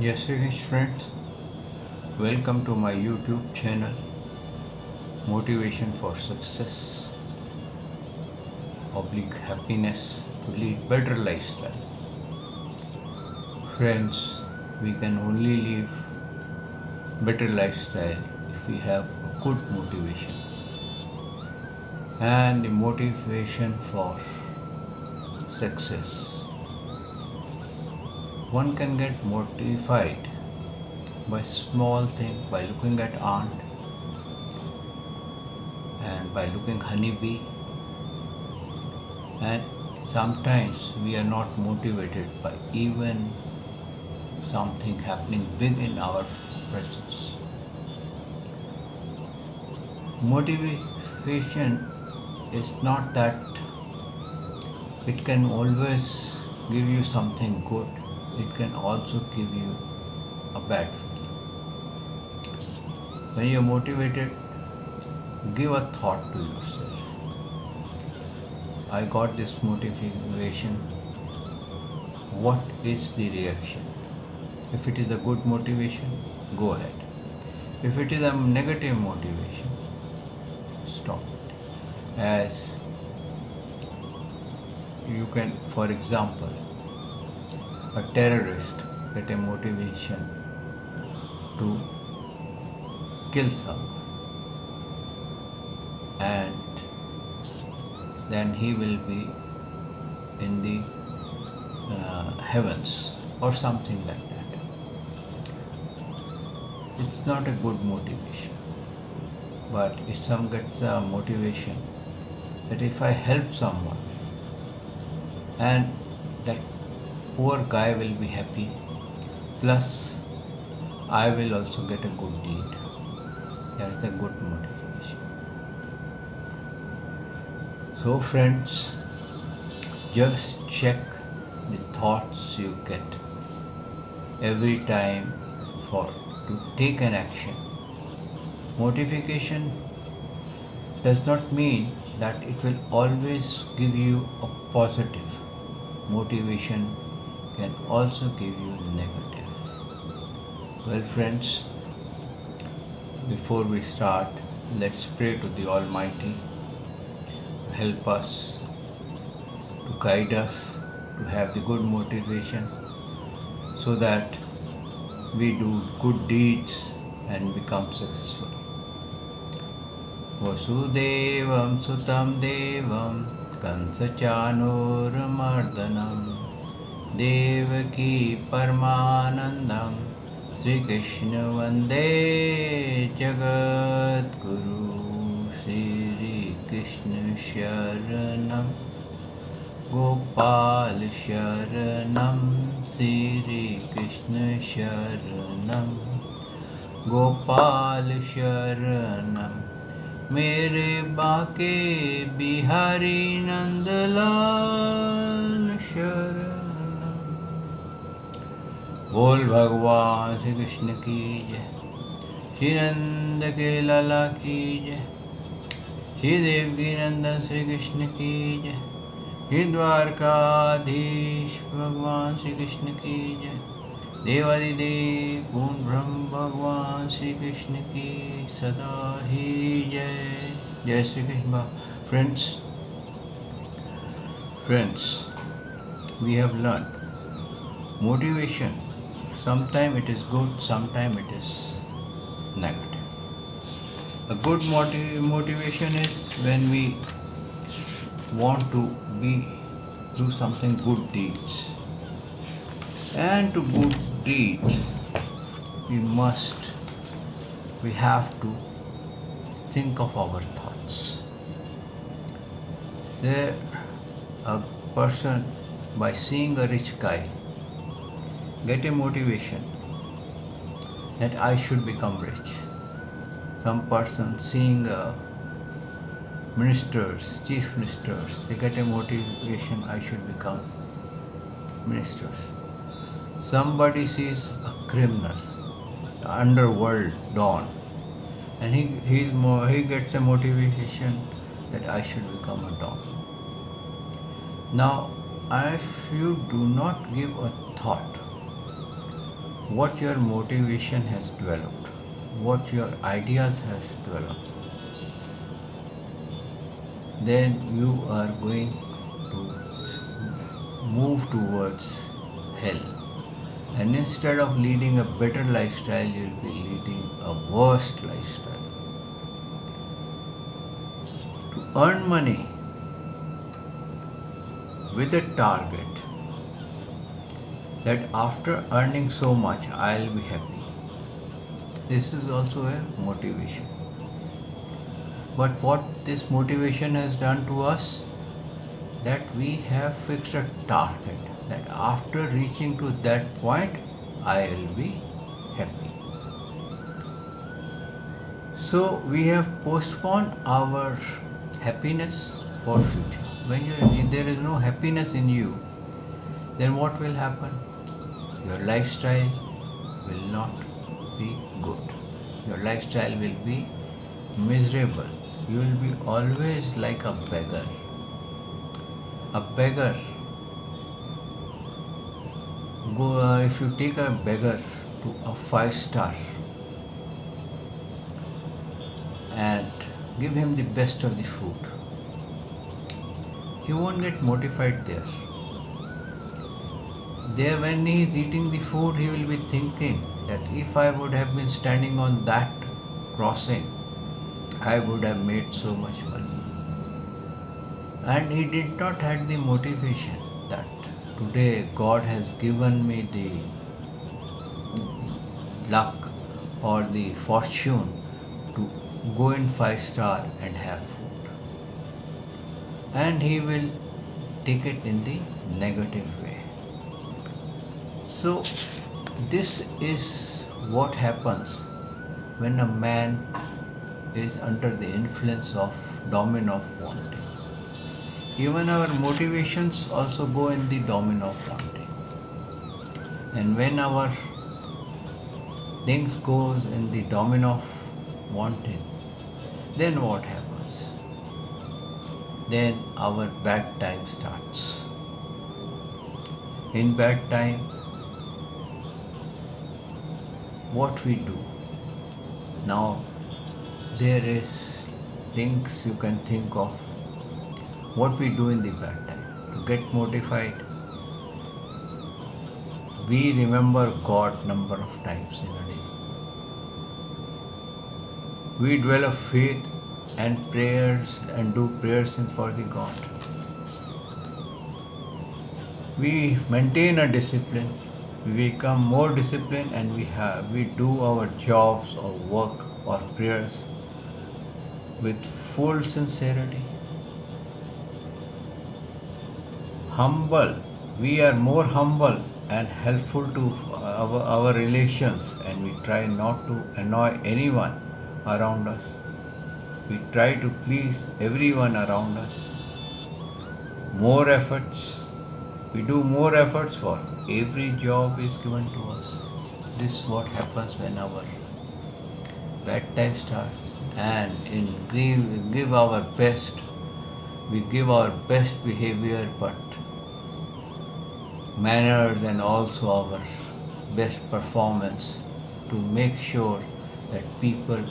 Yes, friends, welcome to my YouTube channel Motivation for Success, Oblique Happiness to Lead Better Lifestyle. Friends, we can only live better lifestyle if we have a good motivation. And the motivation for success. One can get motivated by small thing, by looking at ant and by looking honeybee, and sometimes we are not motivated by even something happening big in our presence. Motivation is not that it can always give you something good, it can also give you a bad feeling. When you're motivated, give a thought to yourself. I got this motivation. What is the reaction? If it is a good motivation, go ahead. If it is a negative motivation, stop it. As you can, for example, a terrorist get a motivation to kill someone, and then he will be in the heavens or something like that. It's not a good motivation. But if some gets a motivation that if I help someone and that poor guy will be happy, plus I will also get a good deed, that is a good motivation. So friends, just check the thoughts you get every time for to take an action. Motivation does not mean that it will always give you a positive. Motivation can also give you negative. Well, friends, before we start, let's pray to the Almighty to help us, to guide us, to have the good motivation so that we do good deeds and become successful. वसुदेवं सुतं देवं कंसचानूरमर्दनं देवकी परमानन्दं श्रीकृष्ण वन्दे जगद्गुरु श्रीकृष्ण शरणं गोपाल शरणं श्रीकृष्ण शरणं गोपाल शरणं मेरे बाके बिहारी नंदलाल शरणम। बोल भगवान श्री कृष्ण की जय, श्री नंद के लाला की जय, श्री देवकी नंदन श्री कृष्ण की जय, श्री द्वारकाधीश भगवान श्री कृष्ण की जय, देवादिदेव पूर्ण ब्रह्म भगवान श्री कृष्ण की सदा ही जय। जय Shri Krishna. Friends, we have learned motivation. Sometimes it is good, sometimes it is negative. A good motivation is when we want to do something good deeds. And to good deeds, we have to think of our thoughts. There, a person, by seeing a rich guy, get a motivation that I should become rich. Some person seeing ministers, chief ministers, they get a motivation I should become ministers. Somebody sees a criminal, underworld don, and he gets a motivation that I should become a don. Now, if you do not give a thought what your motivation has developed, what your ideas has developed, then you are going to move towards hell. And instead of leading a better lifestyle, you'll be leading a worse lifestyle. To earn money with a target that after earning so much, I'll be happy. This is also a motivation. But what this motivation has done to us, that we have fixed a target that after reaching to that point, I will be happy. So we have postponed our happiness for future. When there is no happiness in you, then what will happen? Your lifestyle will not be good. Your lifestyle will be miserable. You will be always like a beggar. A beggar. If you take a beggar to a 5-star and give him the best of the food, he won't get motivated there. There, when he is eating the food, he will be thinking that if I would have been standing on that crossing, I would have made so much money. And he did not have the motivation that today God has given me the luck or the fortune to go in 5-star and have food. And he will take it in the negative way. So this is what happens when a man is under the influence of domain of wanting. Even our motivations also go in the domain of wanting. And when our things goes in the domain of wanting, then what happens? Then our bad time starts. In bad time, what we do? Now, there is things you can think of. What we do in the bad time to get motivated. We remember God number of times in a day. We develop faith and prayers and do prayers for the God. We maintain a discipline. We become more disciplined and we do our jobs or work or prayers with full sincerity. Humble. We are more humble and helpful to our relations, and we try not to annoy anyone around us. We try to please everyone around us. More efforts. We do more efforts for every job is given to us. This is what happens when our bad time starts, and give our best. We give our best behavior, but manners and also our best performance to make sure that people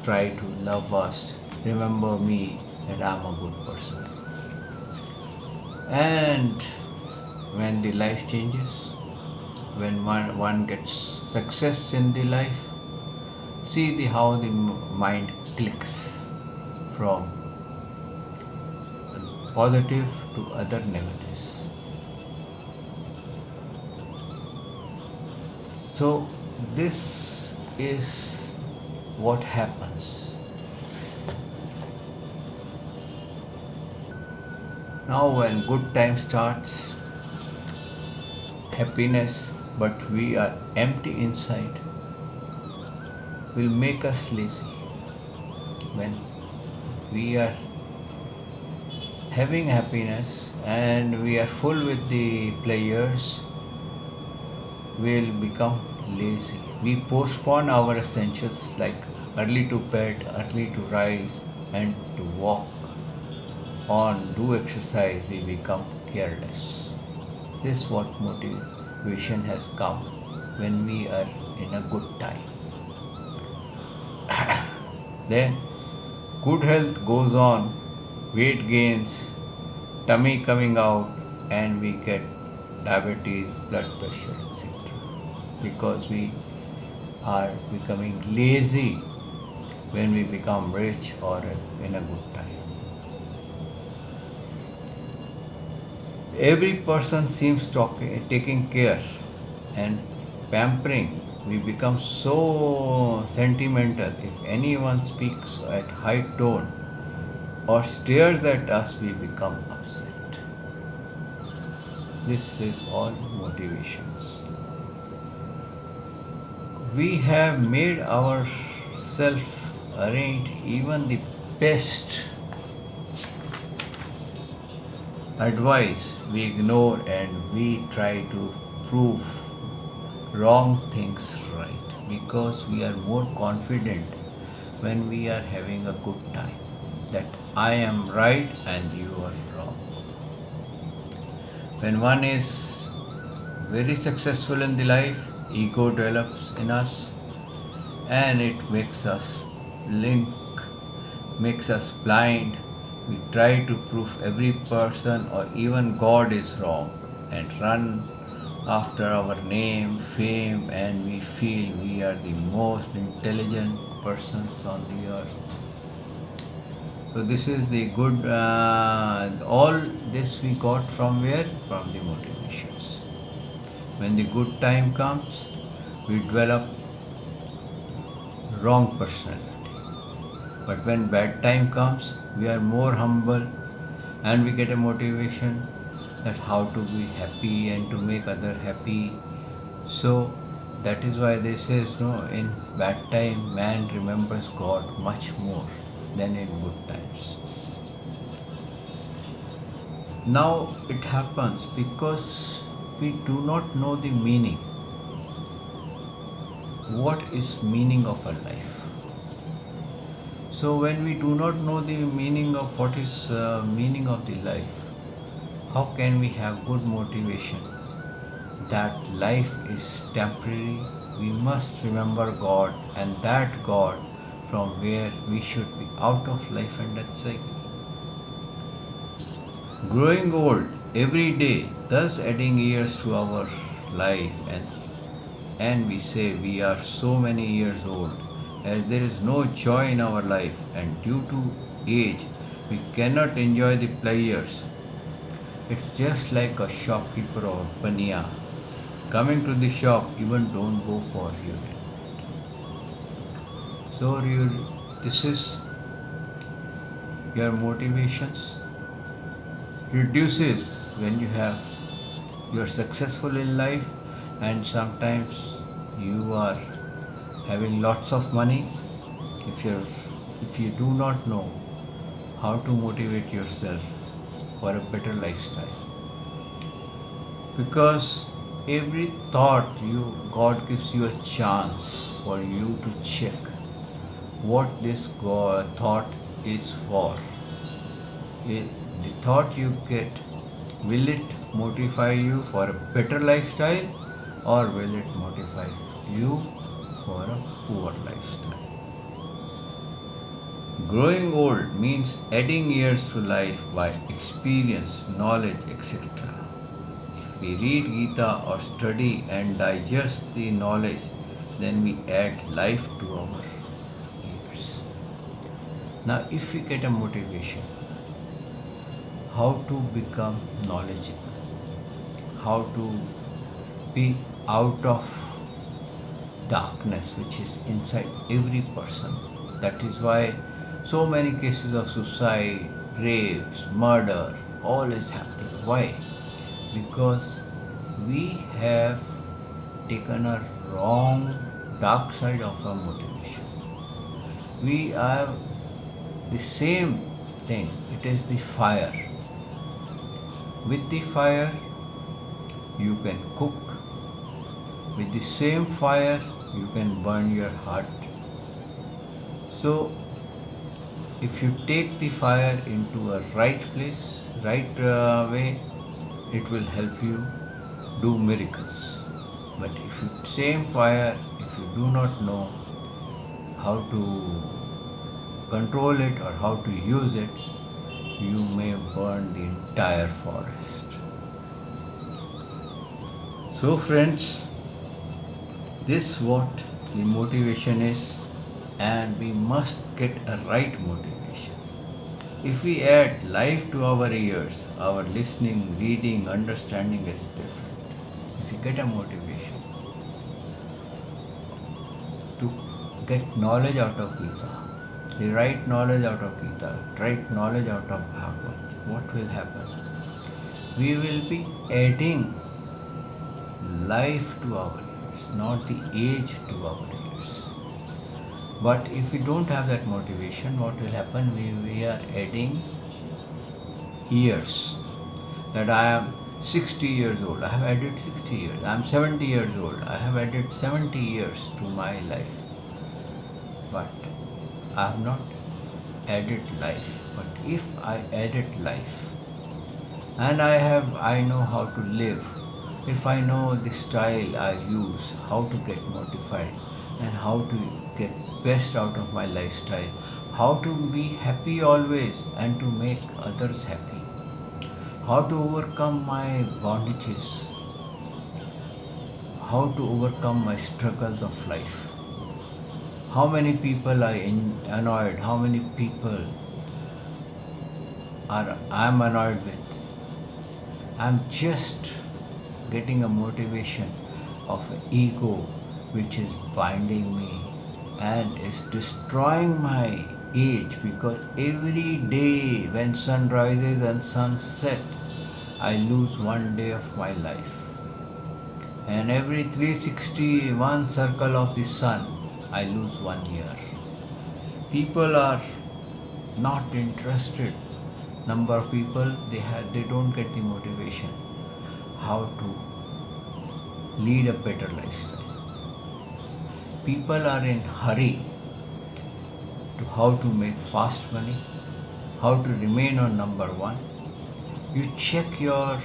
try to love us, remember me, that I'm a good person. And when the life changes, when one gets success in the life, see how the mind clicks from positive to other negatives. So this is what happens. Now when good time starts, happiness, but we are empty inside, will make us lazy. When we are having happiness and we are full with the pleasures, we will become lazy. We postpone our essentials like early to bed, early to rise, and to walk on, do exercise. We become careless. This is what motivation has come. when we are in a good time. Then good health goes on, weight gains, tummy coming out, and we get diabetes, blood pressure, etc. Because we are becoming lazy when we become rich or in a good time. Every person seems taking care and pampering. We become so sentimental. If anyone speaks at high tone or stares at us, we become upset. This is all motivations. We have made ourselves arrange even the best advice we ignore and we try to prove wrong things right because we are more confident when we are having a good time that I am right and you are wrong. When one is very successful in the life, ego develops in us and it makes us link, makes us blind. We try to prove every person or even God is wrong and run after our name, fame, and we feel we are the most intelligent persons on the earth. So this is the good, all this we got from where? From the motivations. When the good time comes, we develop wrong personality. But when bad time comes, we are more humble and we get a motivation that how to be happy and to make other happy. So that is why they says no, in bad time man remembers God much more than in good times. Now it happens because we do not know the meaning. What is meaning of a life? So when we do not know the meaning of what is meaning of the life, how can we have good motivation that life is temporary? We must remember God and that God from where we should be out of life and death cycle. Growing old every day, thus adding years to our life, and we say we are so many years old, as there is no joy in our life, and due to age, we cannot enjoy the pleasures. It's just like a shopkeeper or pania coming to the shop, even don't go for urine. So this is your motivations reduces when you're successful in life and sometimes you are having lots of money. If you do not know how to motivate yourself for a better lifestyle, because every thought God gives you a chance for you to check what this thought is for. The thought you get, will it motivate you for a better lifestyle or will it motivate you for a poor lifestyle? Growing old means adding years to life by experience, knowledge, etc. If we read Gita or study and digest the knowledge, then we add life to our years. Now, if we get a motivation, how to become knowledgeable, how to be out of darkness which is inside every person. That is why so many cases of suicide, rapes, murder, all is happening. Why? Because we have taken a wrong dark side of our motivation. We have the same thing, it is the fire. With the fire, you can cook. With the same fire, you can burn your heart. So, if you take the fire into a right place, right way, it will help you do miracles. But if you same fire, if you do not know how to control it or how to use it, you may burn the entire forest. So friends, this what the motivation is, and we must get a right motivation. If we add life to our ears, our listening, reading, understanding is different. If you get a motivation to get knowledge out of Gita, the right knowledge out of Gita, right knowledge out of Bhagavad, what will happen? We will be adding life to our ears, not the age to our ears. But if we don't have that motivation, what will happen? We are adding years. That I am 60 years old, I have added 60 years. I am 70 years old, I have added 70 years to my life. But I have not added life. But if I added life, and I know how to live, if I know the style I use, how to get motivated and how to get best out of my lifestyle, how to be happy always and to make others happy, how to overcome my bondages, how to overcome my struggles of life. How many people I annoyed, how many people I'm annoyed with. I'm just getting a motivation of an ego which is binding me and is destroying my age, because every day when sun rises and sun sets, I lose one day of my life. And every 361 circle of the sun, I lose 1 year. People are not interested. Number of people, they don't get the motivation how to lead a better lifestyle. People are in hurry to how to make fast money, how to remain on number one. You check your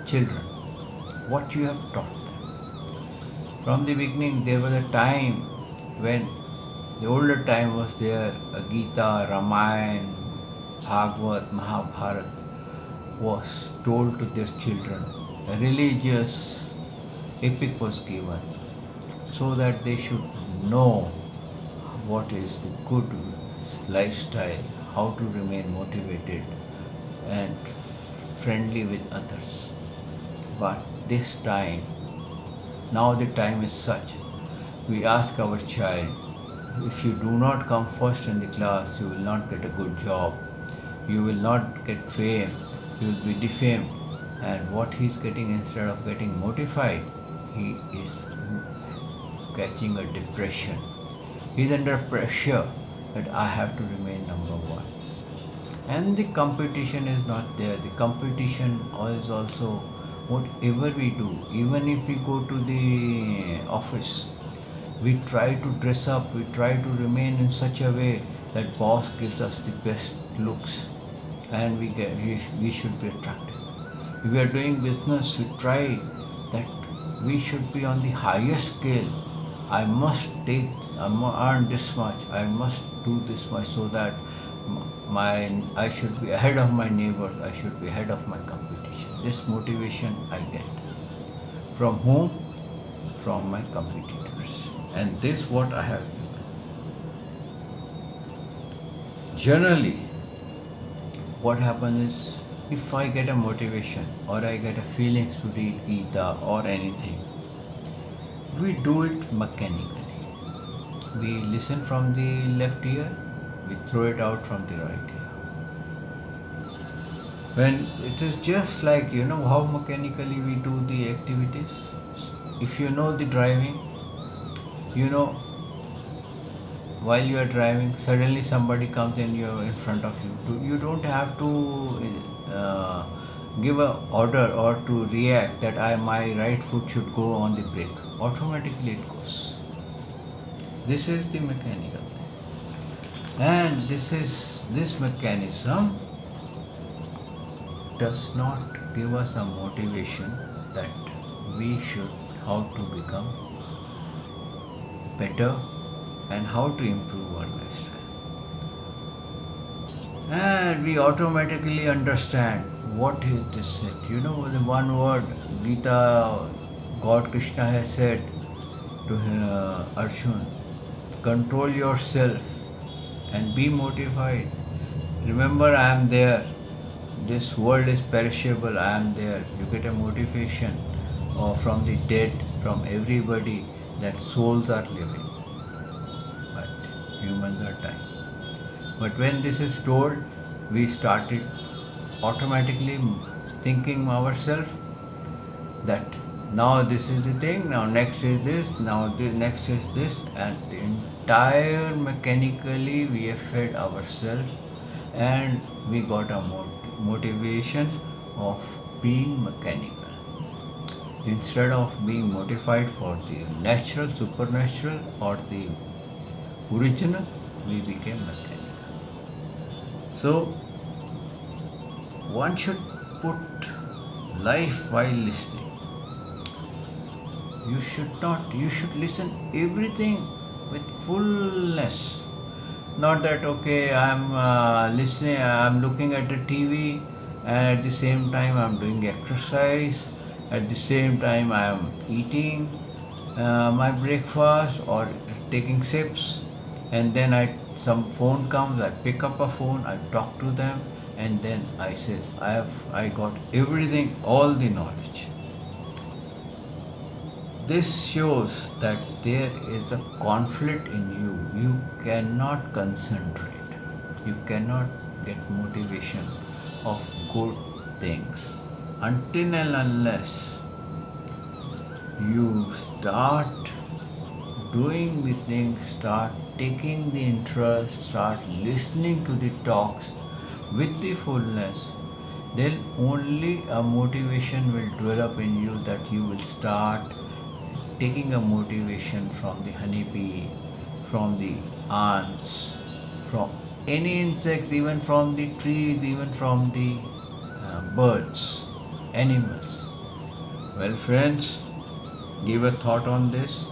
children, what you have taught them. From the beginning, there was a time when the older time was there, Gita, Ramayana, Bhagavad, Mahabharata was told to their children. A religious epic was given so that they should know what is the good lifestyle, how to remain motivated and friendly with others. But this time, now the time is such, we ask our child, if you do not come first in the class, you will not get a good job, you will not get fame, you will be defamed. And what he is getting, instead of getting motivated, he is catching a depression. He is under pressure that I have to remain number one. And the competition is not there. The competition is also whatever we do. Even if we go to the office, we try to dress up, we try to remain in such a way that boss gives us the best looks and we should be attractive. If we are doing business, we try that we should be on the higher scale. I must earn this much, I must do this much, so that I should be ahead of my neighbors, I should be ahead of my competition. This motivation I get. From whom? From my competitors. And this what I have given. Generally, what happens is, if I get a motivation or I get a feelings to read Gita or anything, we do it mechanically. We listen from the left ear, we throw it out from the right ear. When it is just like, how mechanically we do the activities. If you know the driving, while you are driving, suddenly somebody comes in front of you. You don't have to give an order or to react that my right foot should go on the brake. Automatically it goes. This is the mechanical thing. And this mechanism does not give us a motivation that we should how to become better and how to improve our lifestyle. And we automatically understand what is this set. You know, the one word Gita, God Krishna has said to Arjun, control yourself and be motivated. Remember, I am there. This world is perishable. I am there. You get a motivation from the dead, from everybody, that souls are living, but humans are dying. But when this is told, we started automatically thinking ourselves that now this is the thing, now next is this, now the next is this, and the entire mechanically we have fed ourselves, and we got a motivation of being mechanical. Instead of being motivated for the natural, supernatural, or the original, we became mechanical. So, one should put life while listening. You should listen everything with fullness. Not that, okay, I'm listening, I'm looking at the TV, and at the same time I'm doing exercise, at the same time I am eating my breakfast or taking sips, and then some phone comes, I pick up a phone, I talk to them, and then I says I got everything, all the knowledge. This shows that there is a conflict in you. You cannot concentrate. You cannot get motivation of good things until and unless you start doing the things, start taking the interest, start listening to the talks with the fullness. Then only a motivation will develop in you, that you will start taking a motivation from the honeybee, from the ants, from any insects, even from the trees, even from the birds, animals. Well, friends, give a thought on this.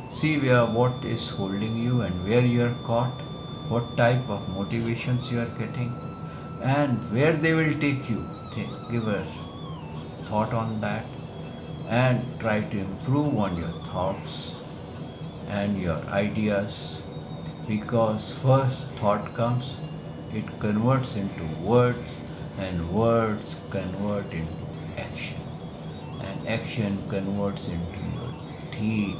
See what is holding you and where you are caught, what type of motivations you are getting, and where they will take you. Give a thought on that, and try to improve on your thoughts and your ideas, because first thought comes, it converts into words, and words convert into action, and action converts into your deed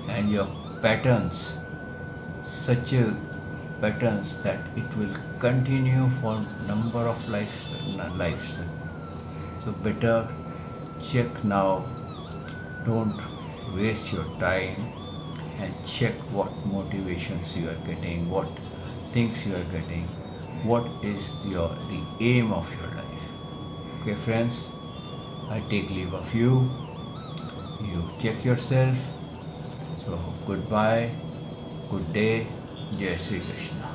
and your patterns, such a patterns that it will continue for number of lives. So better check now. Don't waste your time, and check what motivations you are getting, what things you are getting, what is the aim of your life. Okay, friends, I take leave of you. You check yourself. So goodbye, good day, Jai Sri Krishna.